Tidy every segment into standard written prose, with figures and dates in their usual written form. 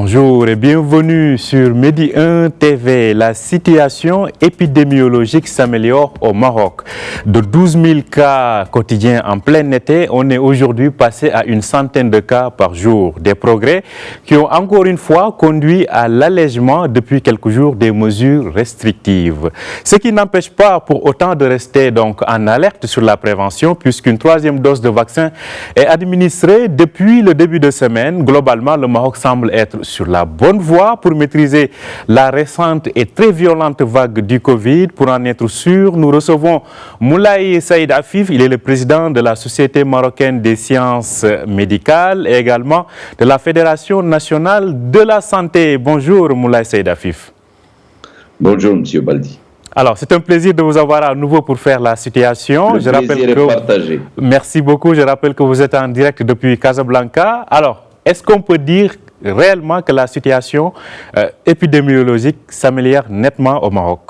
Bonjour et bienvenue sur Midi 1 TV. La situation épidémiologique s'améliore au Maroc. De 12 000 cas quotidiens en plein été, on est aujourd'hui passé à une centaine de cas par jour. Des progrès qui ont encore une fois conduit à l'allègement depuis quelques jours des mesures restrictives. Ce qui n'empêche pas pour autant de rester donc en alerte sur la prévention puisqu'une troisième dose de vaccin est administrée depuis le début de semaine. Globalement, le Maroc semble être sur la bonne voie pour maîtriser la récente et très violente vague du Covid. Pour en être sûr, nous recevons Moulay Saïd Afif. Il est le président de la Société marocaine des sciences médicales et également de la Fédération nationale de la santé. Bonjour Moulay Saïd Afif. Bonjour Monsieur Baldi. Alors, c'est un plaisir de vous avoir à nouveau pour faire la situation. Le plaisir est partagé. Merci beaucoup. Je rappelle que vous êtes en direct depuis Casablanca. Alors, est-ce qu'on peut dire réellement que la situation épidémiologique s'améliore nettement au Maroc?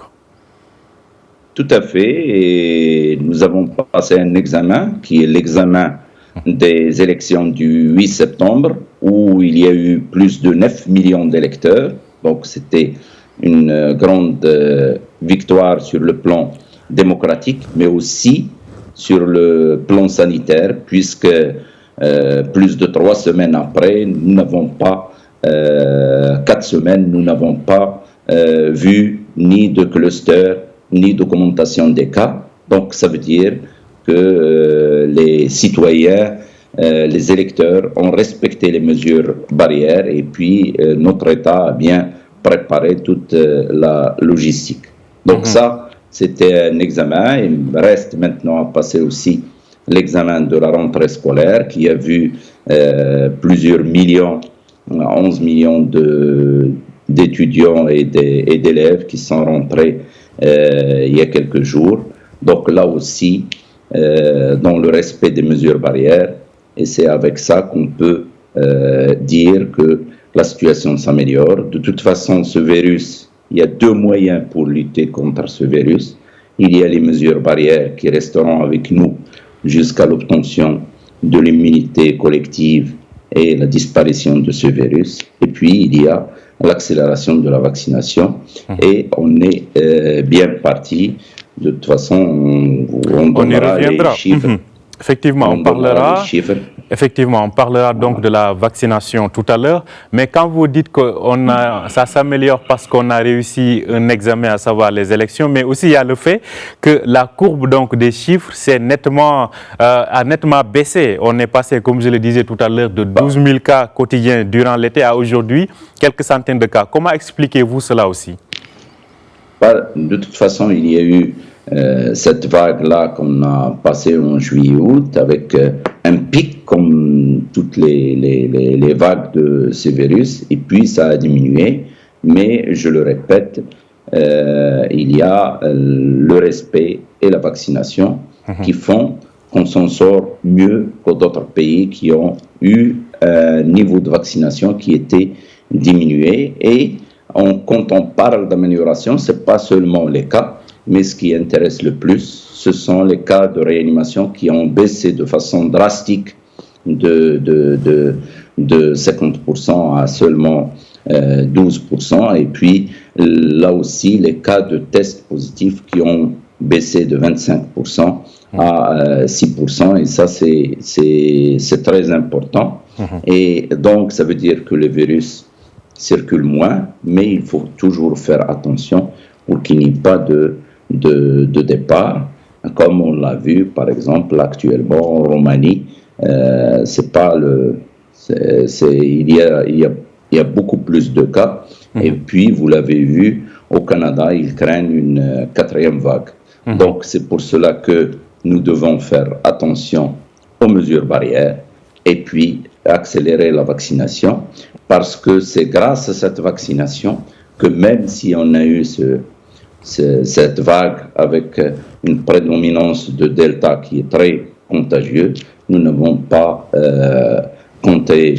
Tout à fait. Et nous avons passé un examen qui est l'examen des élections du 8 septembre où il y a eu plus de 9 millions d'électeurs. Donc, c'était une grande victoire sur le plan démocratique, mais aussi sur le plan sanitaire, puisque plus de 3 semaines après, nous n'avons pas, 4 semaines, nous n'avons pas vu ni de cluster, ni d'augmentation des cas. Donc, ça veut dire que les citoyens, les électeurs ont respecté les mesures barrières et puis notre État a bien préparé toute la logistique. Donc ça, c'était un examen. Il reste maintenant à passer aussi l'examen de la rentrée scolaire qui a vu plusieurs millions, 11 millions d'étudiants et d'élèves qui sont rentrés il y a quelques jours. Donc là aussi, dans le respect des mesures barrières, et c'est avec ça qu'on peut dire que la situation s'améliore. De toute façon, ce virus, il y a 2 moyens pour lutter contre ce virus. Il y a les mesures barrières qui resteront avec nous jusqu'à l'obtention de l'immunité collective et la disparition de ce virus. Et puis, il y a l'accélération de la vaccination. Et on est bien parti. De toute façon, on donnera les chiffres. Effectivement, on parlera donc de la vaccination tout à l'heure. Mais quand vous dites que ça s'améliore parce qu'on a réussi un examen, à savoir les élections, mais aussi il y a le fait que la courbe donc des chiffres a nettement baissé. On est passé, comme je le disais tout à l'heure, de 12 000 cas quotidiens durant l'été à aujourd'hui quelques centaines de cas. Comment expliquez-vous cela aussi? De toute façon, il y a eu cette vague-là qu'on a passée en juillet-août avec un pic comme toutes les vagues de ces virus, et puis ça a diminué, mais je le répète, il y a le respect et la vaccination qui font qu'on s'en sort mieux que d'autres pays qui ont eu un niveau de vaccination qui était diminué. Et quand on parle d'amélioration, ce n'est pas seulement les cas, mais ce qui intéresse le plus, ce sont les cas de réanimation qui ont baissé de façon drastique de 50% à seulement 12%. Et puis, là aussi, les cas de tests positifs qui ont baissé de 25% à 6%. Et ça, c'est très important. Et donc, ça veut dire que le virus circule moins, mais il faut toujours faire attention pour qu'il n'y ait pas de départ, comme on l'a vu par exemple actuellement en Roumanie. Il y a beaucoup plus de cas, et puis vous l'avez vu au Canada, ils craignent une 4e vague. Donc c'est pour cela que nous devons faire attention aux mesures barrières et puis accélérer la vaccination, parce que c'est grâce à cette vaccination que même si on a eu cette vague avec une prédominance de Delta qui est très contagieux, nous n'avons pas compté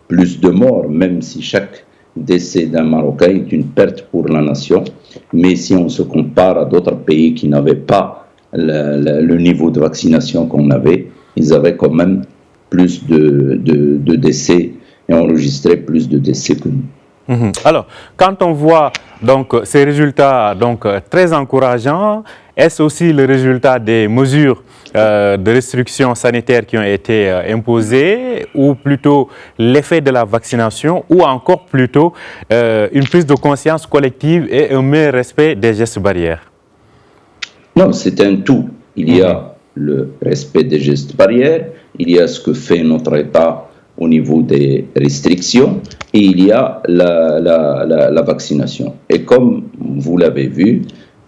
plus de morts, même si chaque décès d'un Marocain est une perte pour la nation. Mais si on se compare à d'autres pays qui n'avaient pas le niveau de vaccination qu'on avait, ils avaient quand même plus de décès et enregistré plus de décès que nous. Alors, quand on voit donc ces résultats très encourageants, est-ce aussi le résultat des mesures de restrictions sanitaires qui ont été imposées, ou plutôt l'effet de la vaccination, ou encore plutôt une prise de conscience collective et un meilleur respect des gestes barrières? Non, c'est un tout. Il y a le respect des gestes barrières, il y a ce que fait notre État au niveau des restrictions, et il y a la vaccination. Et comme vous l'avez vu,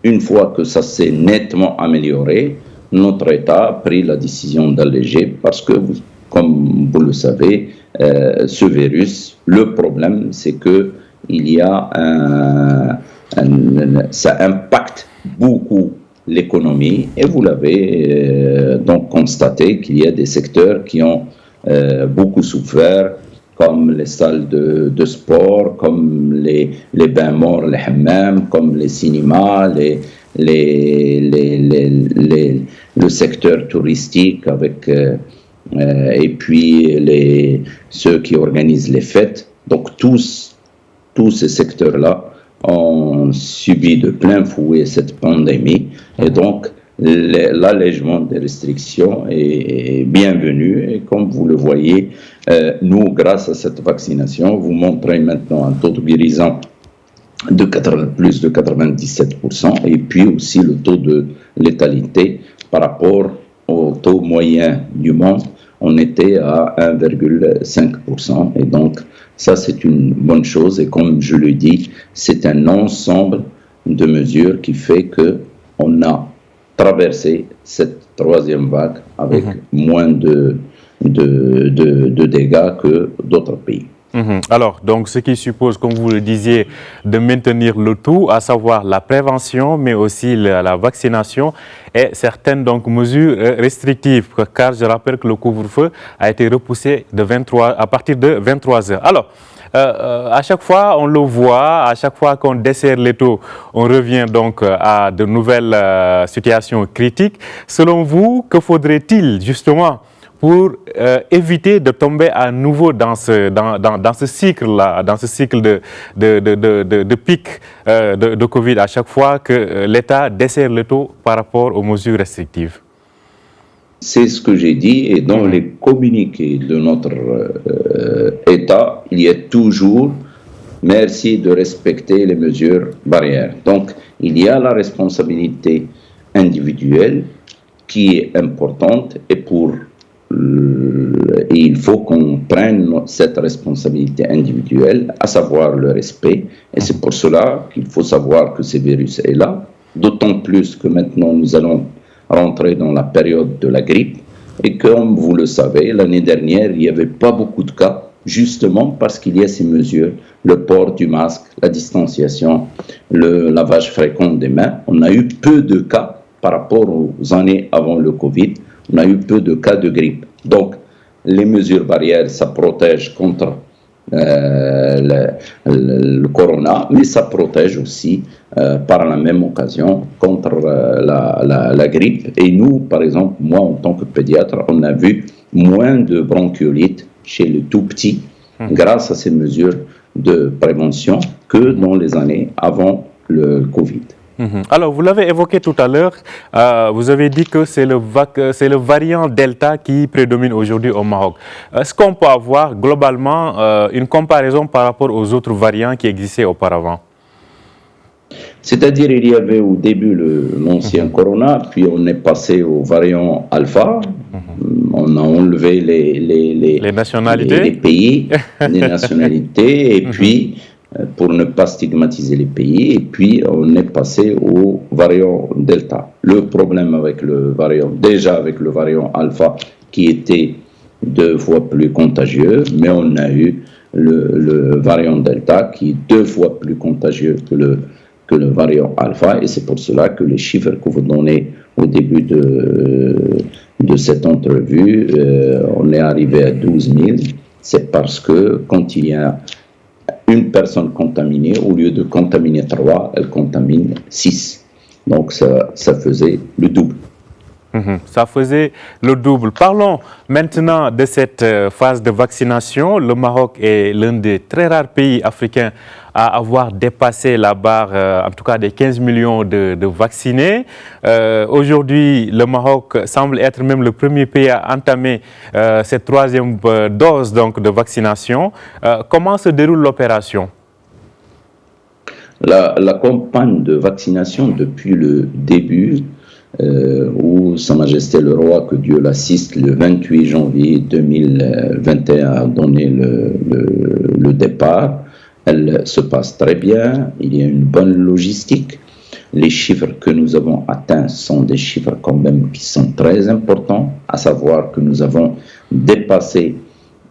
une fois que ça s'est nettement amélioré, notre État a pris la décision d'alléger parce que, comme vous le savez, ce virus, le problème, c'est que il y a ça impacte beaucoup l'économie, et vous l'avez donc constaté qu'il y a des secteurs qui ont beaucoup souffert, comme les salles de sport, comme les bains morts, les hammams, comme les cinémas, le secteur touristique, avec et puis ceux qui organisent les fêtes. Donc tous ces secteurs-là ont subi de plein fouet cette pandémie, et donc l'allègement des restrictions est bienvenu. Et comme vous le voyez, nous, grâce à cette vaccination, vous montrez maintenant un taux de guérison de plus de 97%, et puis aussi le taux de létalité par rapport au taux moyen du monde, on était à 1,5%, et donc ça, c'est une bonne chose. Et comme je le dis, c'est un ensemble de mesures qui fait qu'on a traversé cette troisième vague avec moins de dégâts que d'autres pays. Alors, donc, ce qui suppose, comme vous le disiez, de maintenir le tout, à savoir la prévention, mais aussi la vaccination et certaines mesures restrictives, car je rappelle que le couvre-feu a été repoussé à partir de 23 heures. Alors, à chaque fois, on le voit, à chaque fois qu'on desserre l'étau, on revient donc à de nouvelles situations critiques. Selon vous, que faudrait-il justement pour éviter de tomber à nouveau dans ce cycle-là, dans ce cycle de pic de Covid à chaque fois que l'État desserre l'étau par rapport aux mesures restrictives? C'est ce que j'ai dit, et dans les communiqués de notre État, il y a toujours merci de respecter les mesures barrières. Donc, il y a la responsabilité individuelle qui est importante, et il faut qu'on prenne cette responsabilité individuelle, à savoir le respect. Et c'est pour cela qu'il faut savoir que ce virus est là, d'autant plus que maintenant nous allons rentrer dans la période de la grippe, et comme vous le savez, l'année dernière, il n'y avait pas beaucoup de cas, justement parce qu'il y a ces mesures, le port du masque, la distanciation, le lavage fréquent des mains. On a eu peu de cas par rapport aux années avant le Covid, on a eu peu de cas de grippe. Donc, les mesures barrières, ça protège contre le corona, mais ça protège aussi par la même occasion contre la grippe. Et nous, par exemple, moi en tant que pédiatre, on a vu moins de bronchiolite chez les tout petits grâce à ces mesures de prévention que dans les années avant le Covid. Alors, vous l'avez évoqué tout à l'heure, vous avez dit que c'est le variant Delta qui prédomine aujourd'hui au Maroc. Est-ce qu'on peut avoir globalement une comparaison par rapport aux autres variants qui existaient auparavant? C'est-à-dire, il y avait au début l'ancien Corona, puis on est passé au variant Alpha. On a enlevé les nationalités, les pays, les nationalités, et puis pour ne pas stigmatiser les pays, et puis on est passé au variant Delta. Le problème avec le variant Alpha, qui était 2 fois plus contagieux, mais on a eu le variant Delta qui est 2 fois plus contagieux que le variant Alpha, et c'est pour cela que les chiffres que vous donnez au début de cette entrevue, on est arrivé à 12 000, c'est parce que quand il y a une personne contaminée, au lieu de contaminer 3, elle contamine 6. Donc ça faisait le double. Ça faisait le double. Parlons maintenant de cette phase de vaccination. Le Maroc est l'un des très rares pays africains à avoir dépassé la barre, en tout cas des 15 millions de vaccinés. Aujourd'hui, le Maroc semble être même le premier pays à entamer cette troisième dose donc, de vaccination. Comment se déroule l'opération? La campagne de vaccination depuis le début, où Sa Majesté le Roi, que Dieu l'assiste, le 28 janvier 2021 a donné le départ. Elle se passe très bien, il y a une bonne logistique. Les chiffres que nous avons atteints sont des chiffres quand même qui sont très importants, à savoir que nous avons dépassé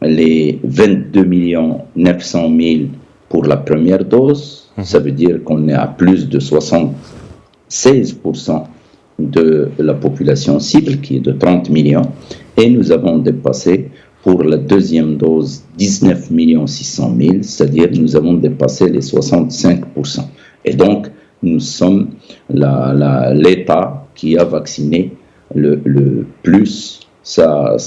les 22 900 000 pour la première dose. Ça veut dire qu'on est à plus de 76% de la population cible, qui est de 30 millions, et nous avons dépassé pour la deuxième dose 19 600 000, c'est-à-dire nous avons dépassé les 65%. Et donc, nous sommes l'État qui a vacciné le plus sa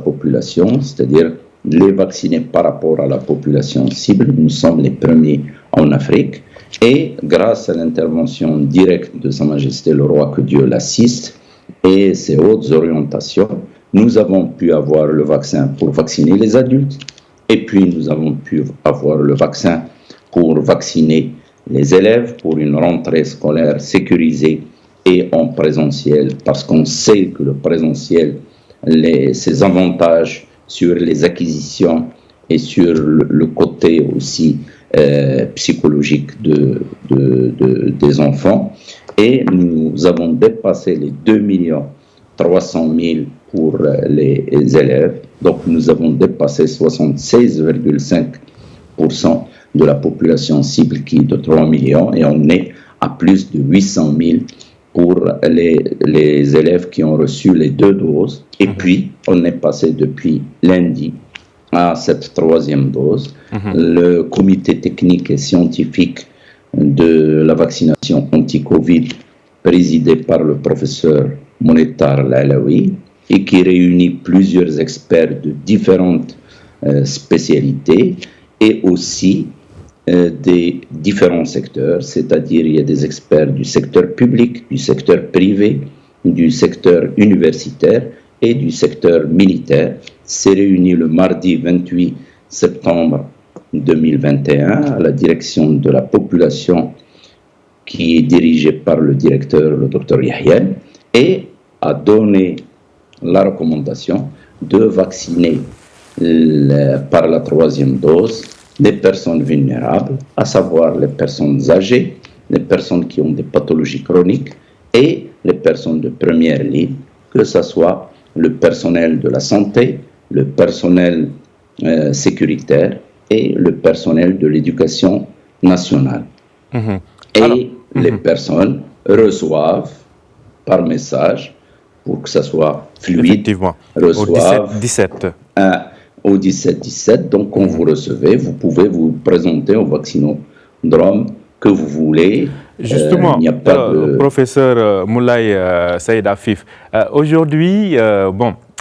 population, c'est-à-dire les vaccinés par rapport à la population cible. Nous sommes les premiers en Afrique. Et grâce à l'intervention directe de Sa Majesté le Roi, que Dieu l'assiste, et ses hautes orientations, nous avons pu avoir le vaccin pour vacciner les adultes, et puis nous avons pu avoir le vaccin pour vacciner les élèves pour une rentrée scolaire sécurisée et en présentiel, parce qu'on sait que le présentiel, ses avantages sur les acquisitions et sur le côté aussi psychologique des enfants. Et nous avons dépassé les 2 300 000 pour les élèves. Donc nous avons dépassé 76,5% de la population cible qui est de 3 millions, et on est à plus de 800 000 pour les élèves qui ont reçu les 2 doses. Et puis, on est passé depuis lundi à cette troisième dose. Le comité technique et scientifique de la vaccination anti-Covid, présidé par le professeur Monetar Lalaoui, et qui réunit plusieurs experts de différentes spécialités et aussi des différents secteurs, c'est-à-dire il y a des experts du secteur public, du secteur privé, du secteur universitaire et du secteur militaire, s'est réuni le mardi 28 septembre 2021 à la direction de la population qui est dirigée par le directeur, le Dr Yahya, et a donné la recommandation de vacciner par la troisième dose les personnes vulnérables, à savoir les personnes âgées, les personnes qui ont des pathologies chroniques et les personnes de première ligne, que ce soit le personnel de la santé, le personnel sécuritaire et le personnel de l'éducation nationale. Et les personnes reçoivent par message, pour que ça soit fluide, reçoivent au 17-17. Donc, quand vous recevez, vous pouvez vous présenter au vaccinodrome que vous voulez. Justement, il n'y a pas professeur Moulay Saïd Afif, aujourd'hui,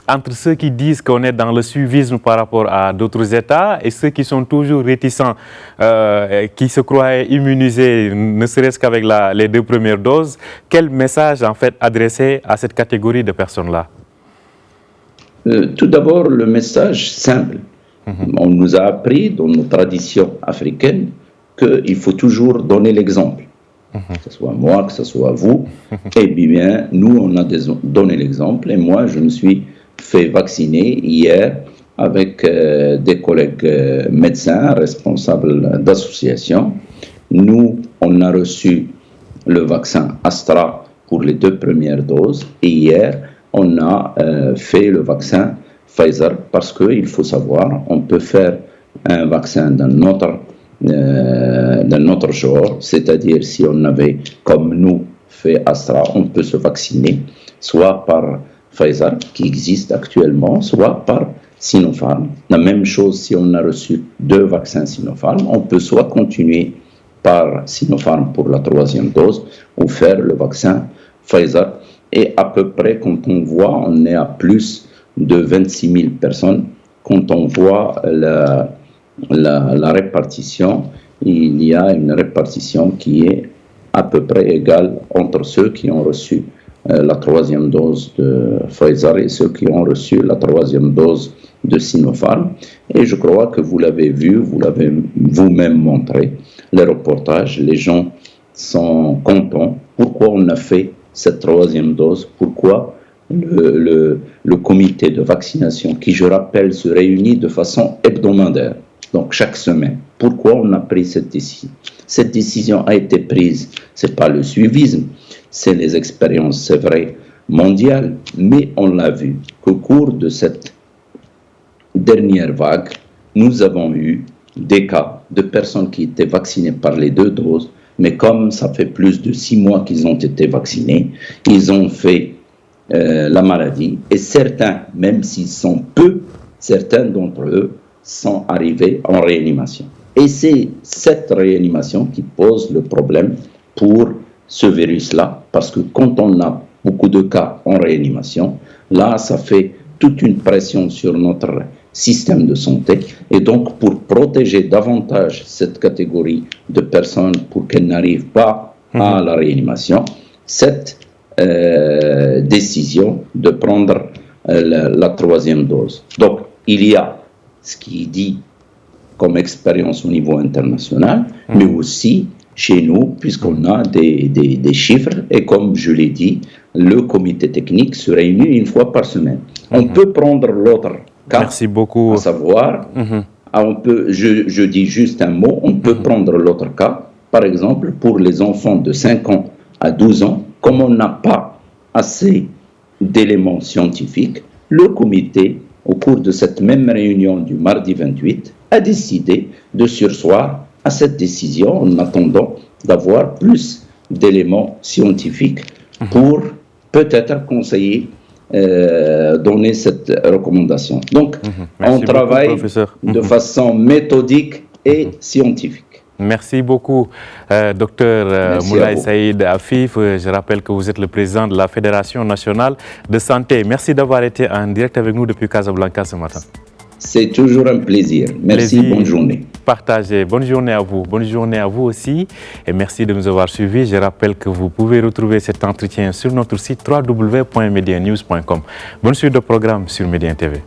entre ceux qui disent qu'on est dans le suivisme par rapport à d'autres États et ceux qui sont toujours réticents, qui se croient immunisés, ne serait-ce qu'avec les 2 premières doses, quel message en fait adresser à cette catégorie de personnes-là? Tout d'abord, le message simple. On nous a appris dans nos traditions africaines qu'il faut toujours donner l'exemple. Que ce soit moi, que ce soit vous. Eh bien, nous, on a donné l'exemple, et moi, je me suis fait vacciner hier avec des collègues médecins, responsables d'associations. Nous, on a reçu le vaccin Astra pour les 2 premières doses, et hier, on a fait le vaccin Pfizer, parce qu'il faut savoir, on peut faire un vaccin d'un autre genre, c'est-à-dire si on avait, comme nous, fait Astra, on peut se vacciner soit par Pfizer, qui existe actuellement, soit par Sinopharm. La même chose, si on a reçu 2 vaccins Sinopharm, on peut soit continuer par Sinopharm pour la 3e dose, ou faire le vaccin Pfizer Et à peu près, quand on voit, on est à plus de 26 000 personnes. Quand on voit la répartition, il y a une répartition qui est à peu près égale entre ceux qui ont reçu la 3e dose de Pfizer et ceux qui ont reçu la 3e dose de Sinopharm. Et je crois que vous l'avez vu, vous l'avez vous-même montré, les reportages, les gens sont contents. Pourquoi on a fait cette 3e dose? Pourquoi le comité de vaccination, qui je rappelle se réunit de façon hebdomadaire, donc chaque semaine, pourquoi on a pris cette décision? Cette décision a été prise, c'est pas le suivisme, c'est les expériences, c'est vrai, mondiales, mais on l'a vu qu'au cours de cette dernière vague, nous avons eu des cas de personnes qui étaient vaccinées par les 2 doses, mais comme ça fait plus de 6 mois qu'ils ont été vaccinés, ils ont fait la maladie, et certains, même s'ils sont peu, certains d'entre eux sont arrivés en réanimation. Et c'est cette réanimation qui pose le problème pour ce virus-là, parce que quand on a beaucoup de cas en réanimation, là, ça fait toute une pression sur notre système de santé. Et donc, pour protéger davantage cette catégorie de personnes pour qu'elles n'arrivent pas à la réanimation, cette décision de prendre la 3e dose. Donc, il y a ce qui est dit comme expérience au niveau international, mais aussi chez nous, puisqu'on a des chiffres, et comme je l'ai dit, le comité technique se réunit 1 fois par semaine. On peut prendre l'autre cas, merci beaucoup. À savoir, je dis juste un mot, on peut prendre l'autre cas, par exemple, pour les enfants de 5 ans à 12 ans, comme on n'a pas assez d'éléments scientifiques, le comité, au cours de cette même réunion du mardi 28, a décidé de surseoir à cette décision en attendant d'avoir plus d'éléments scientifiques pour peut-être conseiller, donner cette recommandation. Donc, on travaille de façon méthodique et scientifique. Merci beaucoup, docteur Moulay Saïd Afif. Je rappelle que vous êtes le président de la Fédération nationale de santé. Merci d'avoir été en direct avec nous depuis Casablanca ce matin. C'est toujours un plaisir. Merci, bonne journée. Partagez. Bonne journée à vous. Bonne journée à vous aussi. Et merci de nous avoir suivis. Je rappelle que vous pouvez retrouver cet entretien sur notre site www.medianews.com. Bonne suite de programme sur Média TV.